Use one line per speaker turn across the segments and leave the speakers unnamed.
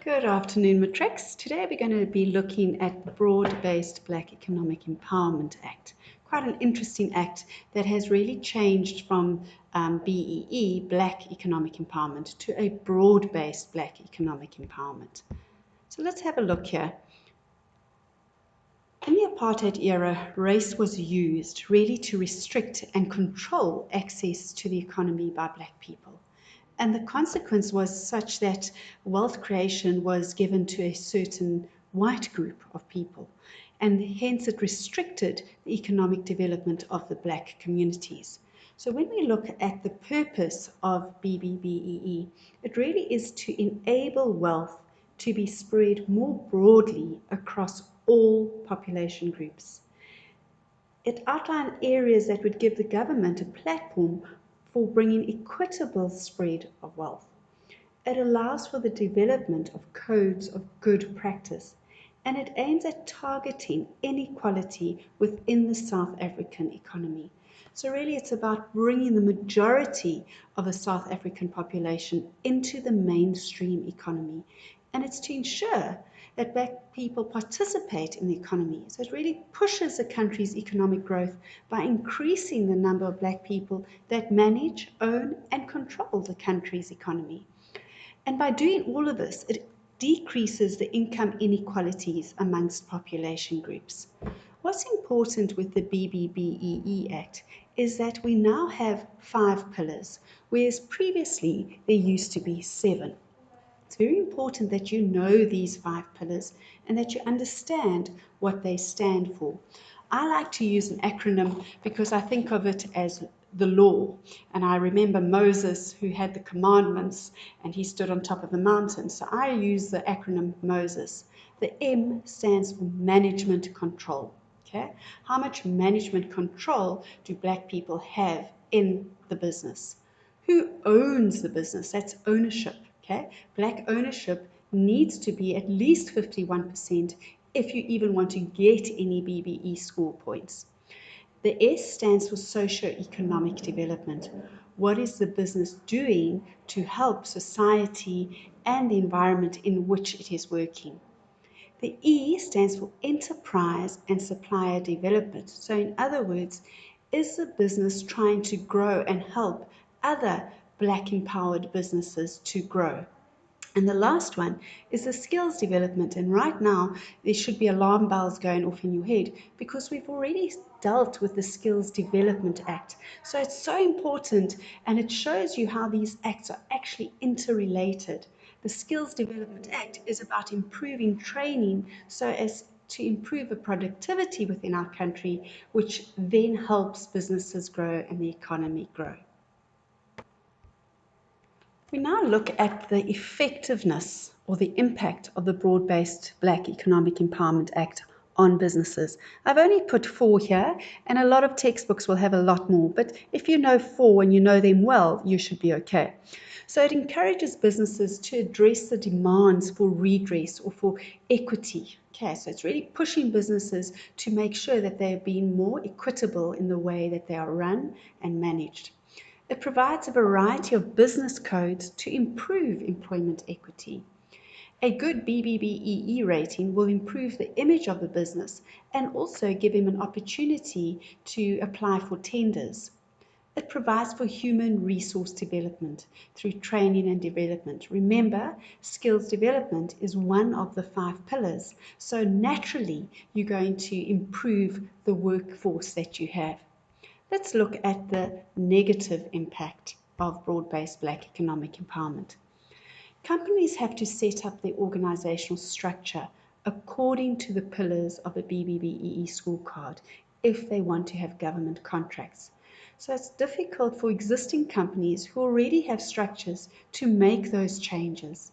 Good afternoon, Matrix. Today we're going to be looking at the Broad-Based Black Economic Empowerment Act. Quite an interesting act that has really changed from BEE, Black Economic Empowerment, to a broad-based Black Economic Empowerment. So let's have a look here. In the apartheid era, race was used really to restrict and control access to the economy by black people. And the consequence was such that wealth creation was given to a certain white group of people, and hence it restricted the economic development of the black communities. So when we look at the purpose of BBBEE, it really is to enable wealth to be spread more broadly across all population groups. It outlined areas that would give the government a platform for bringing equitable spread of wealth. It allows for the development of codes of good practice, and it aims at targeting inequality within the South African economy. So really it's about bringing the majority of the South African population into the mainstream economy, and it's to ensure that black people participate in the economy. So it really pushes the country's economic growth by increasing the number of black people that manage, own, and control the country's economy. And by doing all of this, it decreases the income inequalities amongst population groups. What's important with the BBBEE Act is that we now have 5 pillars, whereas previously there used to be 7. It's very important that you know these 5 pillars and that you understand what they stand for. I like to use an acronym because I think of it as the law. And I remember Moses, who had the commandments and he stood on top of the mountain. So I use the acronym MOSES. The M stands for management control. Okay? How much management control do black people have in the business? Who owns the business? That's ownership. Okay? Black ownership needs to be at least 51% if you even want to get any BBE score points. The S stands for socio-economic development. What is the business doing to help society and the environment in which it is working? The E stands for enterprise and supplier development. So in other words, is the business trying to grow and help other black empowered businesses to grow? And the last one is the skills development. And right now, there should be alarm bells going off in your head because we've already dealt with the Skills Development Act. So it's so important, and it shows you how these acts are actually interrelated. The Skills Development Act is about improving training so as to improve the productivity within our country, which then helps businesses grow and the economy grow. We now look at the effectiveness or the impact of the Broad-Based Black Economic Empowerment Act on businesses. I've only put 4 here, and a lot of textbooks will have a lot more, but if you know 4 and you know them well, you should be okay. So it encourages businesses to address the demands for redress or for equity. Okay, so it's really pushing businesses to make sure that they're being more equitable in the way that they are run and managed. It provides a variety of business codes to improve employment equity. A good BBBEE rating will improve the image of the business and also give him an opportunity to apply for tenders. It provides for human resource development through training and development. Remember, skills development is one of the 5 pillars, so naturally you're going to improve the workforce that you have. Let's look at the negative impact of broad-based black economic empowerment. Companies have to set up their organizational structure according to the pillars of the BBBEE scorecard if they want to have government contracts. So it's difficult for existing companies who already have structures to make those changes.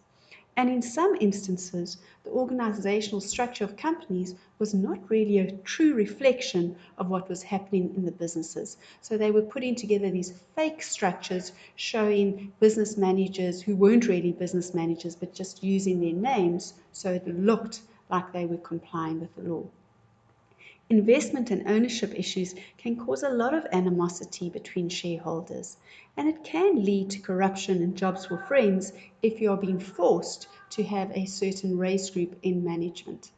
And in some instances, the organizational structure of companies was not really a true reflection of what was happening in the businesses. So they were putting together these fake structures showing business managers who weren't really business managers, but just using their names so it looked like they were complying with the law. Investment and ownership issues can cause a lot of animosity between shareholders, and it can lead to corruption and jobs for friends if you are being forced to have a certain race group in management.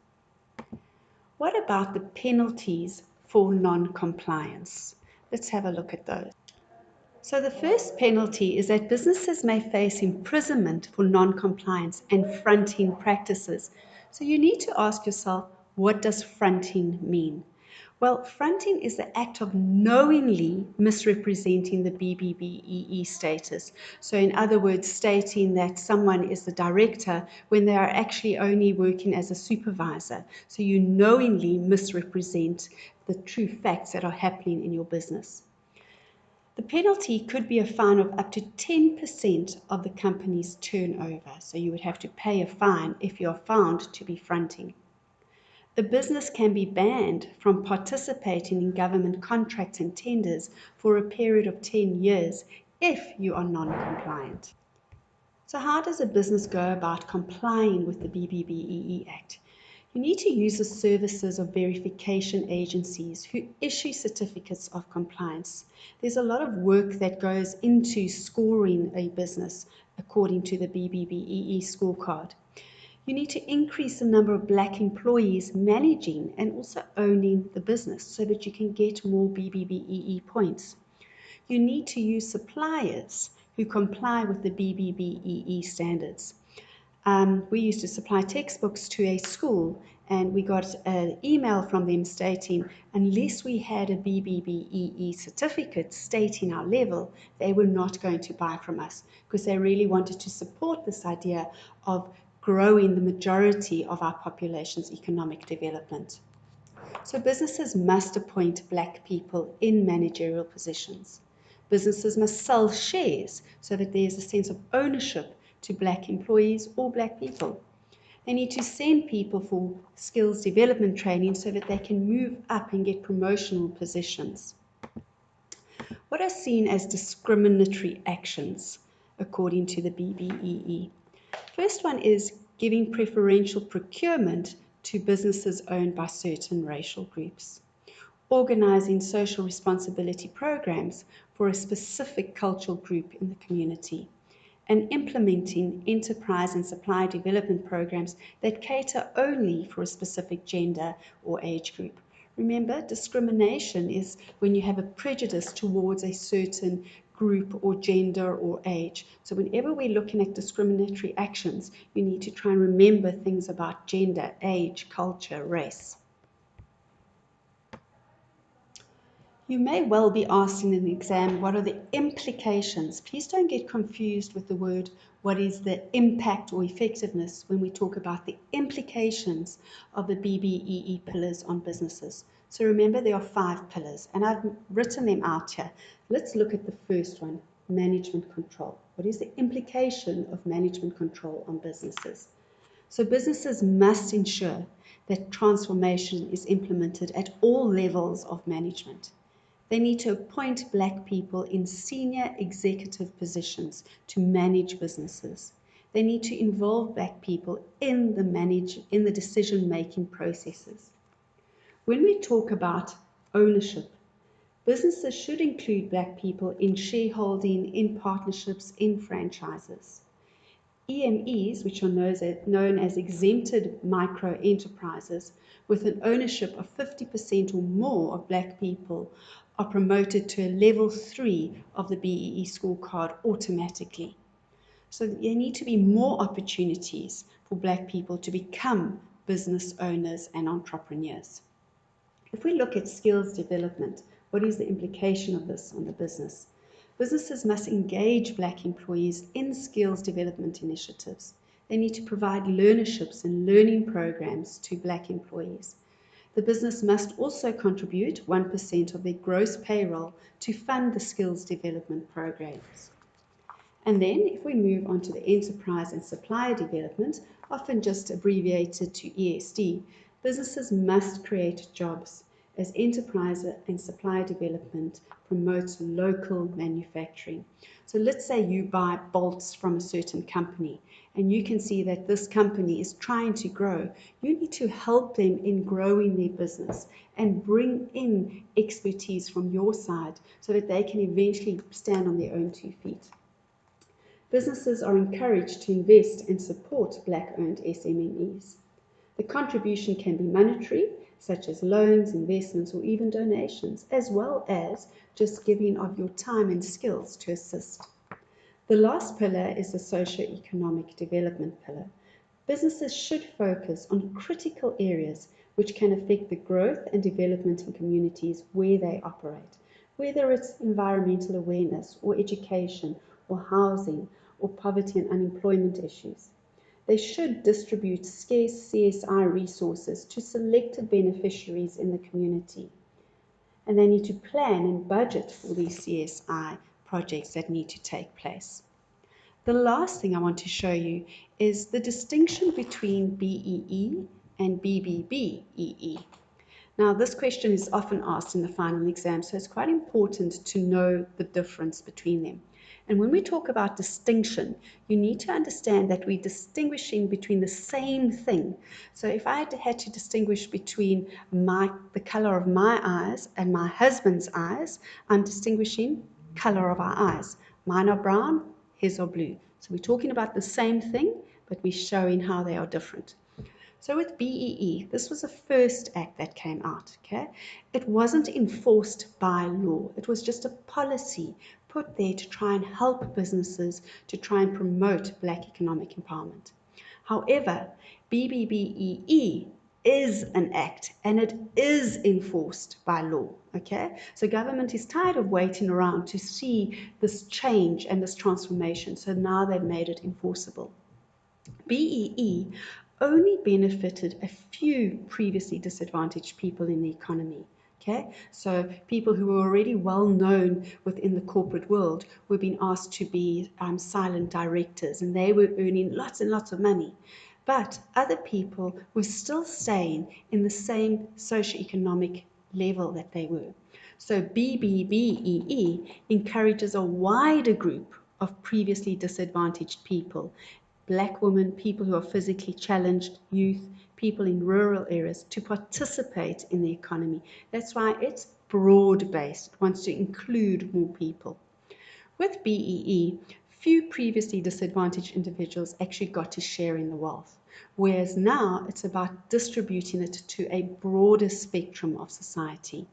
What about the penalties for non-compliance? Let's have a look at those. So the first penalty is that businesses may face imprisonment for non-compliance and fronting practices. So you need to ask yourself, what does fronting mean? Well, fronting is the act of knowingly misrepresenting the BBBEE status. So in other words, stating that someone is the director when they are actually only working as a supervisor. So you knowingly misrepresent the true facts that are happening in your business. The penalty could be a fine of up to 10% of the company's turnover. So you would have to pay a fine if you are found to be fronting. The business can be banned from participating in government contracts and tenders for a period of 10 years if you are non-compliant. So how does a business go about complying with the BBBEE Act? You need to use the services of verification agencies who issue certificates of compliance. There's a lot of work that goes into scoring a business according to the BBBEE scorecard. You need to increase the number of black employees managing and also owning the business so that you can get more BBBEE points. You need to use suppliers who comply with the BBBEE standards. We used to supply textbooks to a school, and we got an email from them stating unless we had a BBBEE certificate stating our level, they were not going to buy from us because they really wanted to support this idea of growing the majority of our population's economic development. So businesses must appoint black people in managerial positions. Businesses must sell shares so that there's a sense of ownership to black employees or black people. They need to send people for skills development training so that they can move up and get promotional positions. What are seen as discriminatory actions according to the BBEE? First one is giving preferential procurement to businesses owned by certain racial groups. Organizing social responsibility programs for a specific cultural group in the community. And implementing enterprise and supply development programs that cater only for a specific gender or age group. Remember, discrimination is when you have a prejudice towards a certain group or gender or age. So whenever we're looking at discriminatory actions, you need to try and remember things about gender, age, culture, race. You may well be asked in an exam, what are the implications? Please don't get confused with the word, what is the impact or effectiveness when we talk about the implications of the BBEE pillars on businesses. So remember there are 5 pillars and I've written them out here. Let's look at the first one, management control. What is the implication of management control on businesses? So businesses must ensure that transformation is implemented at all levels of management. They need to appoint black people in senior executive positions to manage businesses. They need to involve black people in the decision-making processes. When we talk about ownership, businesses should include black people in shareholding, in partnerships, in franchises. EMEs, which are known as exempted micro enterprises, with an ownership of 50% or more of black people, are promoted to a level 3 of the BEE scorecard automatically. So there need to be more opportunities for black people to become business owners and entrepreneurs. If we look at skills development, what is the implication of this on the business? Businesses must engage black employees in skills development initiatives. They need to provide learnerships and learning programs to black employees. The business must also contribute 1% of their gross payroll to fund the skills development programs. And then if we move on to the enterprise and supplier development, often just abbreviated to ESD, businesses must create jobs. as enterprise and supply development promotes local manufacturing. So let's say you buy bolts from a certain company and you can see that this company is trying to grow. You need to help them in growing their business and bring in expertise from your side so that they can eventually stand on their own 2 feet. Businesses are encouraged to invest and support Black-owned SMMEs. The contribution can be monetary, such as loans, investments, or even donations, as well as just giving of your time and skills to assist. The last pillar is the socio-economic development pillar. Businesses should focus on critical areas which can affect the growth and development in communities where they operate, whether it's environmental awareness or education or housing or poverty and unemployment issues. They should distribute scarce CSI resources to selected beneficiaries in the community. And they need to plan and budget for these CSI projects that need to take place. The last thing I want to show you is the distinction between BEE and BBBEE. Now, this question is often asked in the final exam, so it's quite important to know the difference between them. And when we talk about distinction, you need to understand that we're distinguishing between the same thing. So if I had to distinguish between the color of my eyes and my husband's eyes, I'm distinguishing color of our eyes. Mine are brown, his are blue. So we're talking about the same thing, but we're showing how they are different. So with BEE, this was the first act that came out, okay? It wasn't enforced by law. It was just a policy put there to try and help businesses to try and promote Black economic empowerment. However, BBBEE is an act and it is enforced by law, okay? So government is tired of waiting around to see this change and this transformation, so now they've made it enforceable. BEE only benefited a few previously disadvantaged people in the economy. Okay, so people who were already well known within the corporate world were being asked to be silent directors, and they were earning lots and lots of money. But other people were still staying in the same socioeconomic level that they were. So BBBEE encourages a wider group of previously disadvantaged people, Black women, people who are physically challenged, youth, people in rural areas to participate in the economy. That's why it's broad-based. It wants to include more people. With BEE, few previously disadvantaged individuals actually got to share in the wealth, whereas now it's about distributing it to a broader spectrum of society.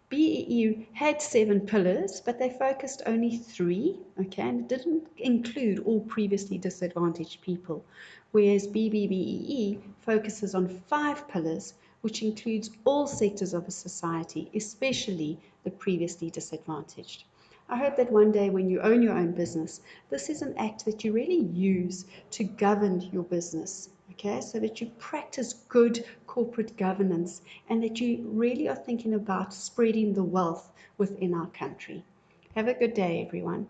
BEE had 7 pillars, but they focused only 3, okay, and it didn't include all previously disadvantaged people, whereas BBBEE focuses on 5 pillars, which includes all sectors of a society, especially the previously disadvantaged. I hope that one day when you own your own business, this is an act that you really use to govern your business, okay, so that you practice good corporate governance and that you really are thinking about spreading the wealth within our country. Have a good day, everyone.